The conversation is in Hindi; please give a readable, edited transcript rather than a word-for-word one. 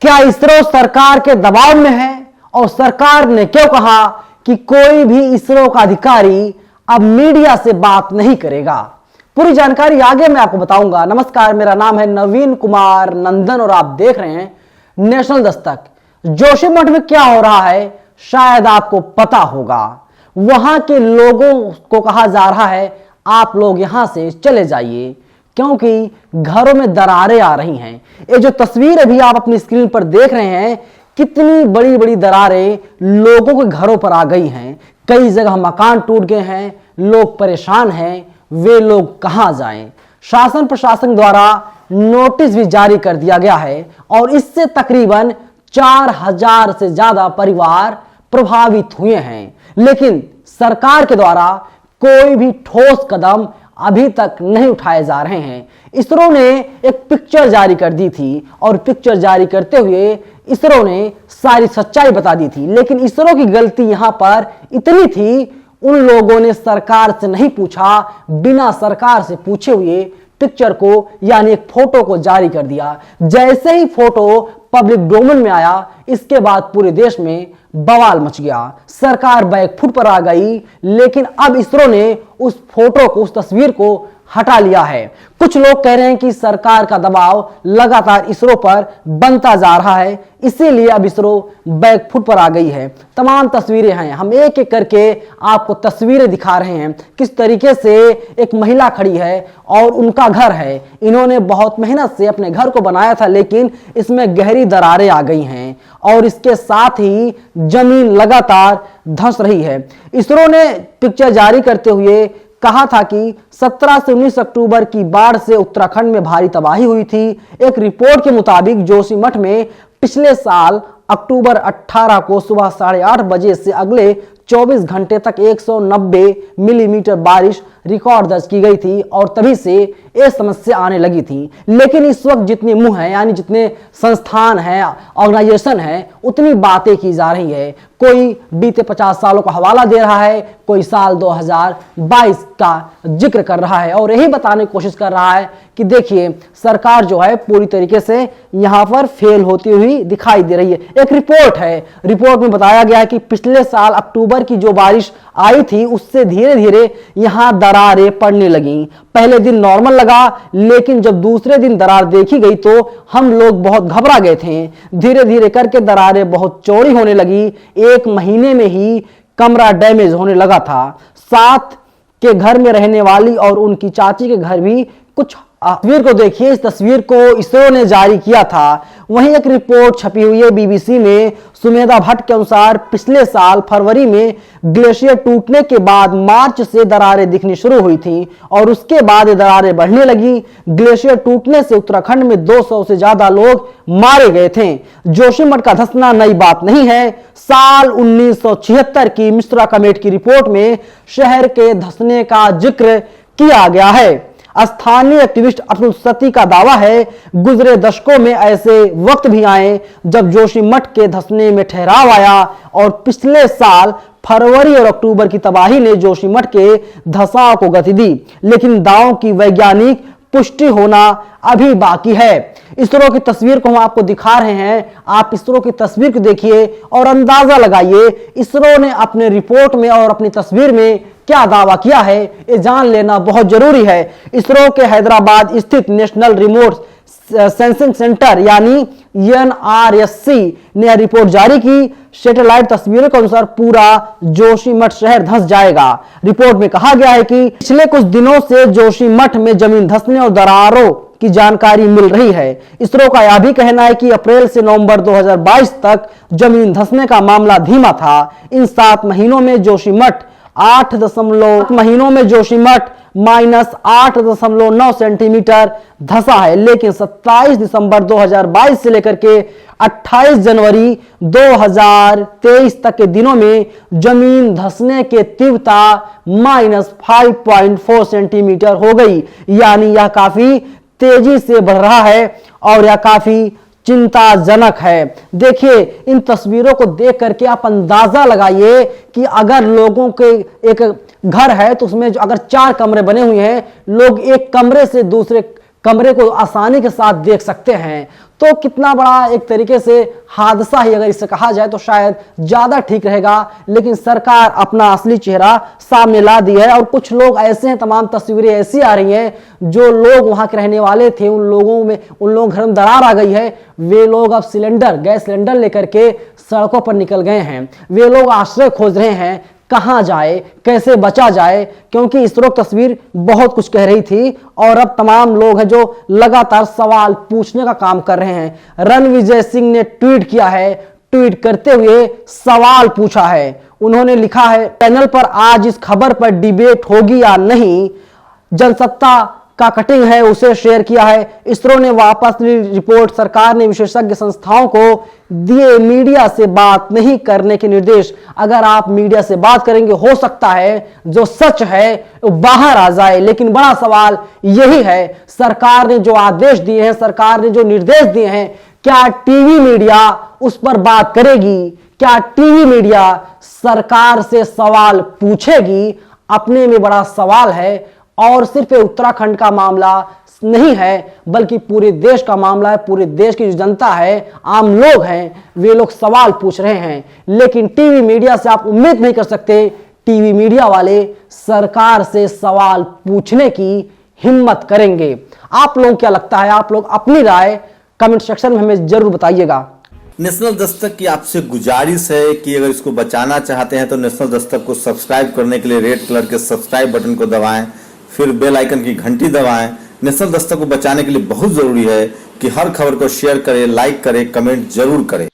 क्या इसरो सरकार के दबाव में है? और सरकार ने क्यों कहा कि कोई भी इसरो का अधिकारी अब मीडिया से बात नहीं करेगा? पूरी जानकारी आगे मैं आपको बताऊंगा। नमस्कार, मेरा नाम है नवीन कुमार नंदन और आप देख रहे हैं नेशनल दस्तक। जोशीमठ में क्या हो रहा है शायद आपको पता होगा। वहां के लोगों को कहा जा रहा है आप लोग यहां से चले जाइए क्योंकि घरों में दरारें आ रही हैं। ये जो तस्वीर अभी आप अपनी स्क्रीन पर देख रहे हैं, कितनी बड़ी बड़ी दरारें लोगों के घरों पर आ गई हैं। कई जगह मकान टूट गए हैं, लोग परेशान हैं, वे लोग कहां जाएं? शासन प्रशासन द्वारा नोटिस भी जारी कर दिया गया है और इससे तकरीबन 4000 से ज्यादा परिवार प्रभावित हुए हैं, लेकिन सरकार के द्वारा कोई भी ठोस कदम अभी तक नहीं उठाए जा रहे हैं। इसरो ने एक पिक्चर जारी कर दी थी और पिक्चर जारी करते हुए इसरो ने सारी सच्चाई बता दी थी, लेकिन इसरो की गलती यहां पर इतनी थी, उन लोगों ने सरकार से नहीं पूछा, बिना सरकार से पूछे हुए पिक्चर को यानी एक फोटो को जारी कर दिया। जैसे ही फोटो पब्लिक डोमेन में आया, इसके बाद पूरे देश में बवाल मच गया। सरकार बैकफुट पर आ गई, लेकिन अब इसरो ने उस फोटो को, उस तस्वीर को हटा लिया है। कुछ लोग कह रहे हैं कि सरकार का दबाव लगातार इसरो पर बनता जा रहा है, इसीलिए अब इसरो बैकफुट पर आ गई है। तमाम तस्वीरें हैं, हम एक एक करके आपको तस्वीरें दिखा रहे हैं किस तरीके से एक महिला खड़ी है और उनका घर है। इन्होंने बहुत मेहनत से अपने घर को बनाया था, लेकिन इसमें गहरी दरारें आ गई हैं और इसके साथ ही जमीन लगातार धंस रही है। इसरो ने पिक्चर जारी करते हुए कहा था कि 17 से 19 अक्टूबर की बाढ़ से उत्तराखंड में भारी तबाही हुई थी। एक रिपोर्ट के मुताबिक जोशीमठ में पिछले साल अक्टूबर 18 को सुबह 8:30 बजे से अगले 24 घंटे तक 190 मिलीमीटर बारिश रिकॉर्ड दर्ज की गई थी और तभी से ये समस्या आने लगी थी। लेकिन इस वक्त जितने मुंह हैं, यानी जितने संस्थान हैं, ऑर्गेनाइजेशन हैं, उतनी बातें की जा रही है। कोई बीते 50 सालों का हवाला दे रहा है, कोई साल 2022 का जिक्र कर रहा है और यही बताने की कोशिश कर रहा है कि देखिए सरकार जो है पूरी तरीके से यहाँ पर फेल होती हुई दिखाई दे रही है। एक रिपोर्ट है, रिपोर्ट में बताया गया है कि पिछले साल अक्टूबर की जो बारिश आई थी उससे धीरे धीरे यहाँ दरारें पड़ने लगी। पहले दिन नॉर्मल लगा, लेकिन जब दूसरे दिन दरार देखी गई तो हम लोग बहुत घबरा गए थे। धीरे धीरे करके दरारें बहुत चौड़ी होने लगी। एक महीने में ही कमरा डैमेज होने लगा था। साथ के घर में रहने वाली और उनकी चाची के घर भी कुछ। तस्वीर को देखिए, इस तस्वीर को इसरो ने जारी किया था। वहीं एक रिपोर्ट छपी हुई है बीबीसी में। सुमेधा भट्ट के अनुसार पिछले साल फरवरी में ग्लेशियर टूटने के बाद मार्च से दरारें दिखनी शुरू हुई थी और उसके बाद ये दरारें बढ़ने लगी। ग्लेशियर टूटने से उत्तराखंड में 200 से ज्यादा लोग मारे गए थे। जोशीमठ का धंसना नई बात नहीं है। साल 1976 की मिश्रा कमेटी की रिपोर्ट में शहर के धंसने का जिक्र किया गया है। स्थानीय एक्टिविस्ट अब्दुल सती का दावा है गुजरे दशकों में ऐसे वक्त भी आए जब जोशीमठ के धंसने में ठहराव आया और पिछले साल फरवरी और अक्टूबर की तबाही ने जोशीमठ के धंसाव को गति दी, लेकिन दावों की वैज्ञानिक पुष्टि होना अभी बाकी है। इसरो की तस्वीर को हम आपको दिखा रहे हैं, आप इसरो की तस्वीर को देखिए और अंदाजा लगाइए इसरो ने अपने रिपोर्ट में और अपनी तस्वीर में क्या दावा किया है, ये जान लेना बहुत जरूरी है। इसरो के हैदराबाद स्थित नेशनल रिमोट सेंसिंग सेंटर यानी NRSC ने रिपोर्ट जारी की। सैटेलाइट तस्वीरों के अनुसार पूरा जोशीमठ शहर धंस जाएगा। रिपोर्ट में कहा गया है कि पिछले कुछ दिनों से जोशीमठ में जमीन धंसने और दरारों की जानकारी मिल रही है। इसरो का यह भी कहना है कि अप्रैल से नवंबर 2022 तक जमीन धंसने का मामला धीमा था। इन 7 महीनों में जोशीमठ -8.9 सेंटीमीटर धंसा है, लेकिन 27 दिसंबर 2022 से लेकर के 28 जनवरी 2023 तक के दिनों में जमीन धंसने के तीव्रता -5.4 सेंटीमीटर हो गई। यानी यह काफी तेजी से बढ़ रहा है और यह काफी चिंताजनक है। देखिए इन तस्वीरों को देख करके आप अंदाजा लगाइए कि अगर लोगों के एक घर है तो उसमें अगर 4 कमरे बने हुए हैं, लोग एक कमरे से दूसरे कमरे को आसानी के साथ देख सकते हैं। तो कितना बड़ा एक तरीके से हादसा ही अगर इसे कहा जाए तो शायद ज्यादा ठीक रहेगा, लेकिन सरकार अपना असली चेहरा सामने ला दी है। और कुछ लोग ऐसे हैं, तमाम तस्वीरें ऐसी आ रही हैं, जो लोग वहां के रहने वाले थे उन लोगों घर में दरार आ गई है। वे लोग अब गैस सिलेंडर लेकर के सड़कों पर निकल गए हैं। वे लोग आश्रय खोज रहे हैं, कहां जाए, कैसे बचा जाए, क्योंकि इस वक्त तस्वीर बहुत कुछ कह रही थी। और अब तमाम लोग हैं जो लगातार सवाल पूछने का काम कर रहे हैं। रणविजय सिंह ने ट्वीट किया है, ट्वीट करते हुए सवाल पूछा है। उन्होंने लिखा है, पैनल पर आज इस खबर पर डिबेट होगी या नहीं, जनसत्ता का कटिंग है उसे शेयर किया है। इसरो ने वापस ली रिपोर्ट, सरकार ने विशेषज्ञ संस्थाओं को दिए मीडिया से बात नहीं करने के निर्देश। अगर आप मीडिया से बात करेंगे, हो सकता है जो सच है वो बाहर आ जाए। लेकिन बड़ा सवाल यही है, सरकार ने जो आदेश दिए हैं, सरकार ने जो निर्देश दिए हैं, क्या टीवी मीडिया उस पर बात करेगी? क्या टीवी मीडिया सरकार से सवाल पूछेगी? अपने में बड़ा सवाल है। और सिर्फ उत्तराखंड का मामला नहीं है, बल्कि पूरे देश का मामला है। पूरे देश की जो जनता है, आम लोग हैं, वे लोग सवाल पूछ रहे हैं। लेकिन टीवी मीडिया से आप उम्मीद नहीं कर सकते, टीवी मीडिया वाले सरकार से सवाल पूछने की हिम्मत करेंगे। आप लोगों को क्या लगता है? आप लोग अपनी राय कमेंट सेक्शन में हमें जरूर बताइएगा। नेशनल दस्तक की आपसे गुजारिश है कि अगर इसको बचाना चाहते हैं तो नेशनल दस्तक को सब्सक्राइब करने के लिए रेड कलर के सब्सक्राइब बटन को दबाएं, फिर बेल आइकन की घंटी दबाएं। नेशनल दस्तक को बचाने के लिए बहुत जरूरी है कि हर खबर को शेयर करें, लाइक करें, कमेंट जरूर करें।